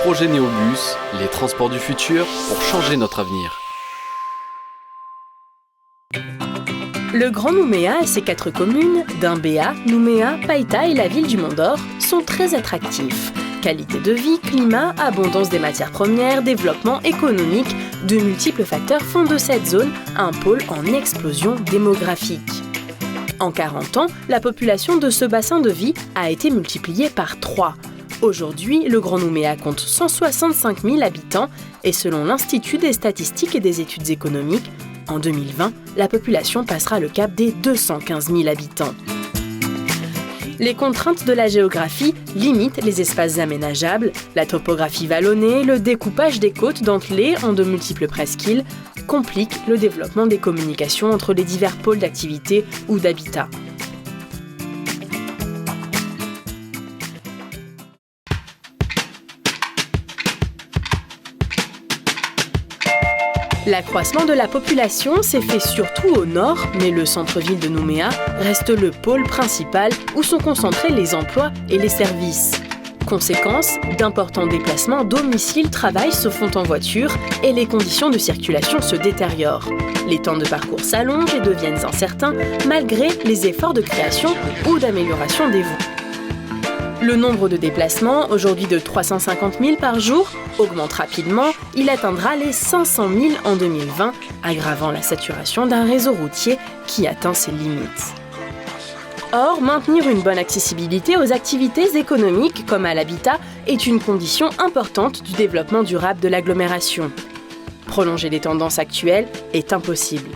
Projet Néobus, les transports du futur pour changer notre avenir. Le Grand Nouméa et ses 4 communes, Doumbéa, Nouméa, Païta et la ville du Mont-d'Or, sont très attractifs. Qualité de vie, climat, abondance des matières premières, développement économique, de multiples facteurs font de cette zone un pôle en explosion démographique. En 40 ans, la population de ce bassin de vie a été multipliée par 3. Aujourd'hui, le Grand Nouméa compte 165 000 habitants et selon l'Institut des statistiques et des études économiques, en 2020, la population passera le cap des 215 000 habitants. Les contraintes de la géographie limitent les espaces aménageables, la topographie vallonnée, le découpage des côtes dentelées en de multiples presqu'îles compliquent le développement des communications entre les divers pôles d'activité ou d'habitat. L'accroissement de la population s'est fait surtout au nord, mais le centre-ville de Nouméa reste le pôle principal où sont concentrés les emplois et les services. Conséquence, d'importants déplacements domicile-travail se font en voiture et les conditions de circulation se détériorent. Les temps de parcours s'allongent et deviennent incertains malgré les efforts de création ou d'amélioration des voies. Le nombre de déplacements, aujourd'hui de 350 000 par jour, augmente rapidement. Il atteindra les 500 000 en 2020, aggravant la saturation d'un réseau routier qui atteint ses limites. Or, maintenir une bonne accessibilité aux activités économiques comme à l'habitat est une condition importante du développement durable de l'agglomération. Prolonger les tendances actuelles est impossible.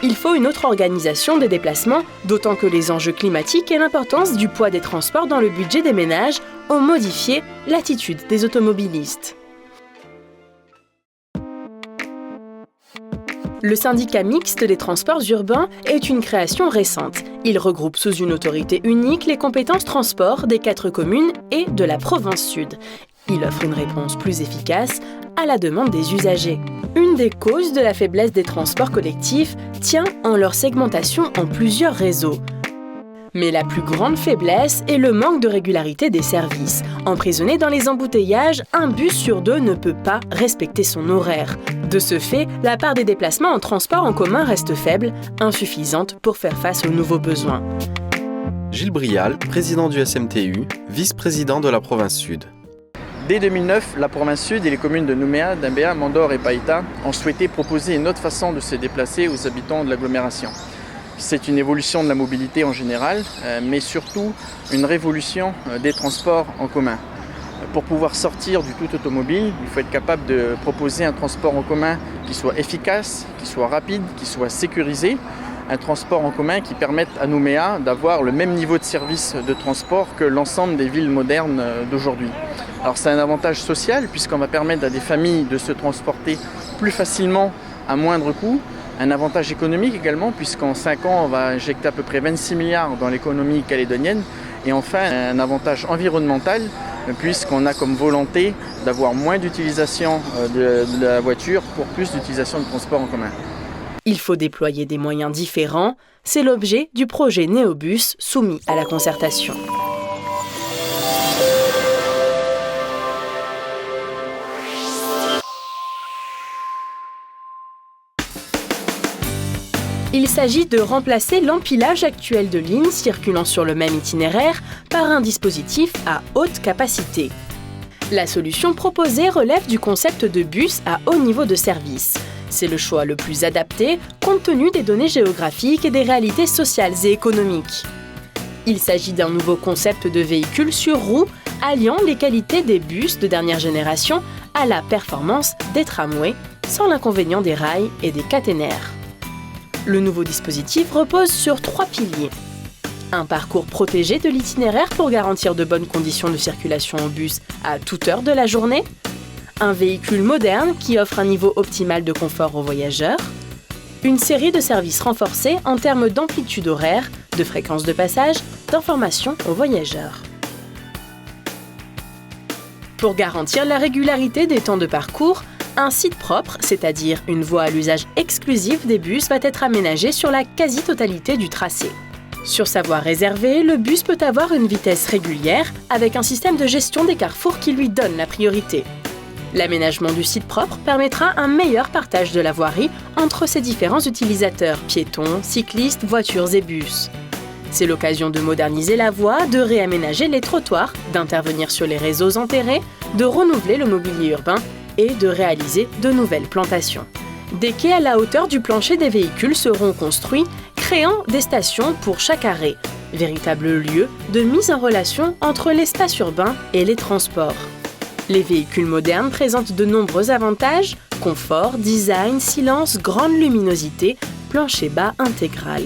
Il faut une autre organisation des déplacements, d'autant que les enjeux climatiques et l'importance du poids des transports dans le budget des ménages ont modifié l'attitude des automobilistes. Le syndicat mixte des transports urbains est une création récente. Il regroupe sous une autorité unique les compétences transport des 4 communes et de la province sud. Il offre une réponse plus efficace à la demande des usagers. Une des causes de la faiblesse des transports collectifs tient en leur segmentation en plusieurs réseaux. Mais la plus grande faiblesse est le manque de régularité des services. Emprisonné dans les embouteillages, un bus sur 2 ne peut pas respecter son horaire. De ce fait, la part des déplacements en transport en commun reste faible, insuffisante pour faire face aux nouveaux besoins. Gilles Brial, président du SMTU, vice-président de la province sud. Dès 2009, la province sud et les communes de Nouméa, Doumbéa, Mont-d'Or et Païta ont souhaité proposer une autre façon de se déplacer aux habitants de l'agglomération. C'est une évolution de la mobilité en général, mais surtout une révolution des transports en commun. Pour pouvoir sortir du tout automobile, il faut être capable de proposer un transport en commun qui soit efficace, qui soit rapide, qui soit sécurisé. Un transport en commun qui permette à Nouméa d'avoir le même niveau de service de transport que l'ensemble des villes modernes d'aujourd'hui. Alors c'est un avantage social puisqu'on va permettre à des familles de se transporter plus facilement à moindre coût. Un avantage économique également puisqu'en 5 ans on va injecter à peu près 26 milliards dans l'économie calédonienne. Et enfin un avantage environnemental puisqu'on a comme volonté d'avoir moins d'utilisation de la voiture pour plus d'utilisation de transport en commun. Il faut déployer des moyens différents, c'est l'objet du projet Néobus soumis à la concertation. Il s'agit de remplacer l'empilage actuel de lignes circulant sur le même itinéraire par un dispositif à haute capacité. La solution proposée relève du concept de bus à haut niveau de service. C'est le choix le plus adapté compte tenu des données géographiques et des réalités sociales et économiques. Il s'agit d'un nouveau concept de véhicule sur roues alliant les qualités des bus de dernière génération à la performance des tramways, sans l'inconvénient des rails et des caténaires. Le nouveau dispositif repose sur 3 piliers. Un parcours protégé de l'itinéraire pour garantir de bonnes conditions de circulation au bus à toute heure de la journée. Un véhicule moderne qui offre un niveau optimal de confort aux voyageurs. Une série de services renforcés en termes d'amplitude horaire, de fréquence de passage, d'information aux voyageurs. Pour garantir la régularité des temps de parcours, un site propre, c'est-à-dire une voie à l'usage exclusif des bus, va être aménagé sur la quasi-totalité du tracé. Sur sa voie réservée, le bus peut avoir une vitesse régulière avec un système de gestion des carrefours qui lui donne la priorité. L'aménagement du site propre permettra un meilleur partage de la voirie entre ses différents utilisateurs, piétons, cyclistes, voitures et bus. C'est l'occasion de moderniser la voie, de réaménager les trottoirs, d'intervenir sur les réseaux enterrés, de renouveler le mobilier urbain et de réaliser de nouvelles plantations. Des quais à la hauteur du plancher des véhicules seront construits, créant des stations pour chaque arrêt, véritable lieu de mise en relation entre l'espace urbain et les transports. Les véhicules modernes présentent de nombreux avantages: confort, design, silence, grande luminosité, plancher bas intégral.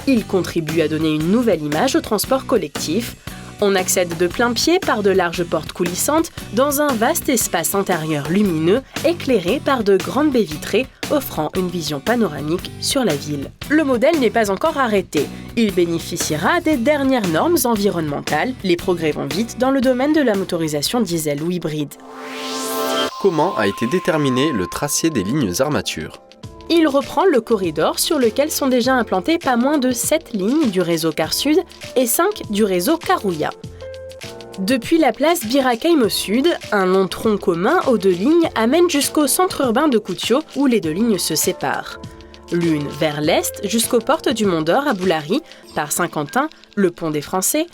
Ils contribuent à donner une nouvelle image au transport collectif. On accède de plein pied par de larges portes coulissantes dans un vaste espace intérieur lumineux éclairé par de grandes baies vitrées offrant une vision panoramique sur la ville. Le modèle n'est pas encore arrêté. Il bénéficiera des dernières normes environnementales. Les progrès vont vite dans le domaine de la motorisation diesel ou hybride. Comment a été déterminé le tracé des lignes armatures? Il reprend le corridor sur lequel sont déjà implantées pas moins de 7 lignes du réseau Car Sud et 5 du réseau Carouilla. Depuis la place Bir Hakeim au sud, un long tronc commun aux 2 lignes amène jusqu'au centre urbain de Koutio où les 2 lignes se séparent. L'une vers l'est jusqu'aux portes du Mont d'Or à Boulari, par Saint-Quentin, le pont des Français,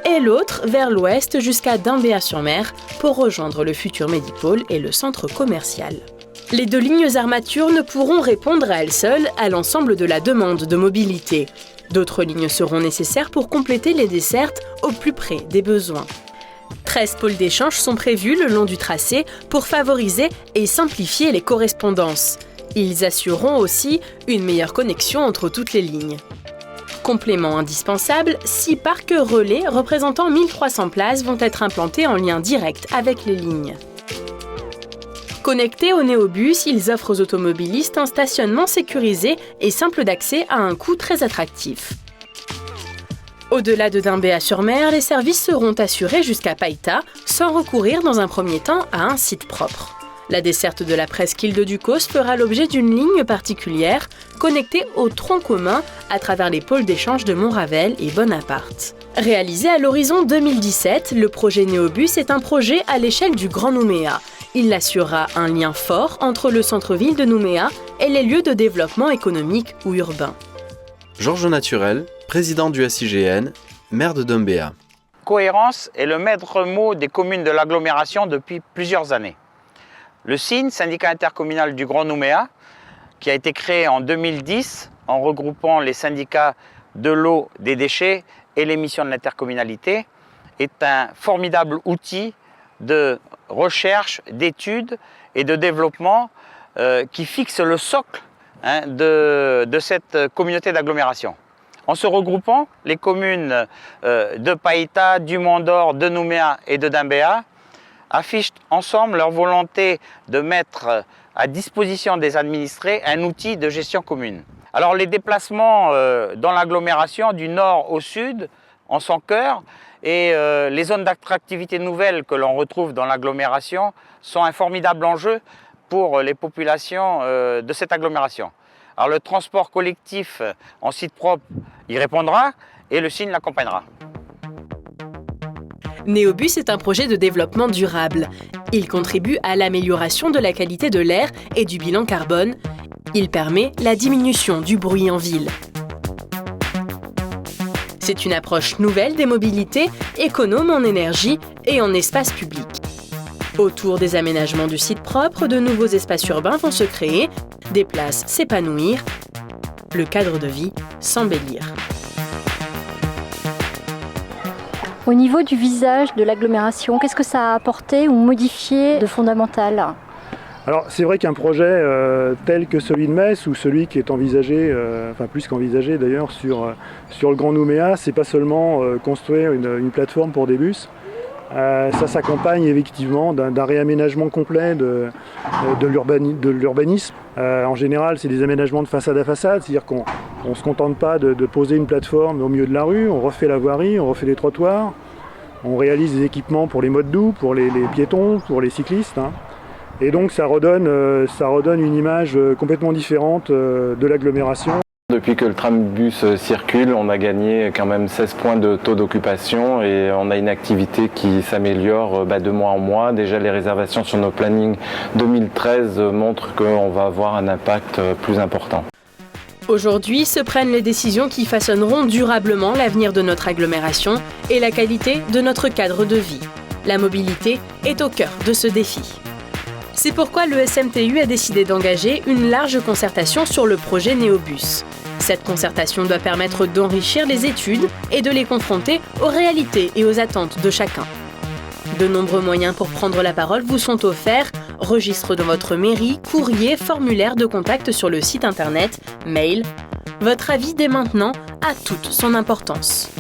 et l'autre vers l'ouest jusqu'à Dimbéa-sur-Mer pour rejoindre le futur Medipôle et le centre commercial. Les 2 lignes armatures ne pourront répondre à elles seules à l'ensemble de la demande de mobilité. D'autres lignes seront nécessaires pour compléter les dessertes au plus près des besoins. 13 pôles d'échange sont prévus le long du tracé pour favoriser et simplifier les correspondances. Ils assureront aussi une meilleure connexion entre toutes les lignes. Complément indispensable, 6 parcs relais représentant 1300 places vont être implantés en lien direct avec les lignes. Connectés au Néobus, ils offrent aux automobilistes un stationnement sécurisé et simple d'accès à un coût très attractif. Au-delà de Dimbéa-sur-Mer, les services seront assurés jusqu'à Païta, sans recourir dans un premier temps à un site propre. La desserte de la presqu'île de Ducos fera l'objet d'une ligne particulière, connectée au tronc commun à travers les pôles d'échange de Montravel et Bonaparte. Réalisé à l'horizon 2017, le projet Néobus est un projet à l'échelle du Grand Nouméa. Il assurera un lien fort entre le centre-ville de Nouméa et les lieux de développement économique ou urbain. Georges Naturel, président du SIGN, maire de Dimbéa. Cohérence est le maître mot des communes de l'agglomération depuis plusieurs années. Le SIN, syndicat intercommunal du Grand Nouméa, qui a été créé en 2010 en regroupant les syndicats de l'eau, des déchets et les missions de l'intercommunalité, est un formidable outil de recherche, d'études et de développement qui fixe le socle de cette communauté d'agglomération. En se regroupant, les communes de Païta, du Mont d'Or, de Nouméa et de Dimbéa affichent ensemble leur volonté de mettre à disposition des administrés un outil de gestion commune. Alors les déplacements dans l'agglomération du nord au sud en son cœur et les zones d'attractivité nouvelles que l'on retrouve dans l'agglomération sont un formidable enjeu pour les populations de cette agglomération. Alors le transport collectif en site propre y répondra et le SIN l'accompagnera. Néobus est un projet de développement durable. Il contribue à l'amélioration de la qualité de l'air et du bilan carbone. Il permet la diminution du bruit en ville. C'est une approche nouvelle des mobilités, économe en énergie et en espace public. Autour des aménagements du site propre, de nouveaux espaces urbains vont se créer, des places s'épanouir, le cadre de vie s'embellir. Au niveau du visage de l'agglomération, qu'est-ce que ça a apporté ou modifié de fondamental ? Alors c'est vrai qu'un projet tel que celui de Metz ou celui qui est envisagé, enfin plus qu'envisagé d'ailleurs sur le Grand Nouméa, c'est pas seulement construire une plateforme pour des bus. Ça s'accompagne effectivement d'un réaménagement complet de l'urbanisme. En général, c'est des aménagements de façade à façade, c'est-à-dire qu'on ne se contente pas de poser une plateforme au milieu de la rue, on refait la voirie, on refait les trottoirs, on réalise des équipements pour les modes doux, pour les piétons, pour les cyclistes. Et donc ça redonne une image complètement différente de l'agglomération. Depuis que le trambus circule, on a gagné quand même 16 points de taux d'occupation et on a une activité qui s'améliore de mois en mois. Déjà, les réservations sur nos plannings 2013 montrent qu'on va avoir un impact plus important. Aujourd'hui se prennent les décisions qui façonneront durablement l'avenir de notre agglomération et la qualité de notre cadre de vie. La mobilité est au cœur de ce défi. C'est pourquoi le SMTU a décidé d'engager une large concertation sur le projet Néobus. Cette concertation doit permettre d'enrichir les études et de les confronter aux réalités et aux attentes de chacun. De nombreux moyens pour prendre la parole vous sont offerts. Registre de votre mairie, courrier, formulaire de contact sur le site internet, mail. Votre avis dès maintenant a toute son importance.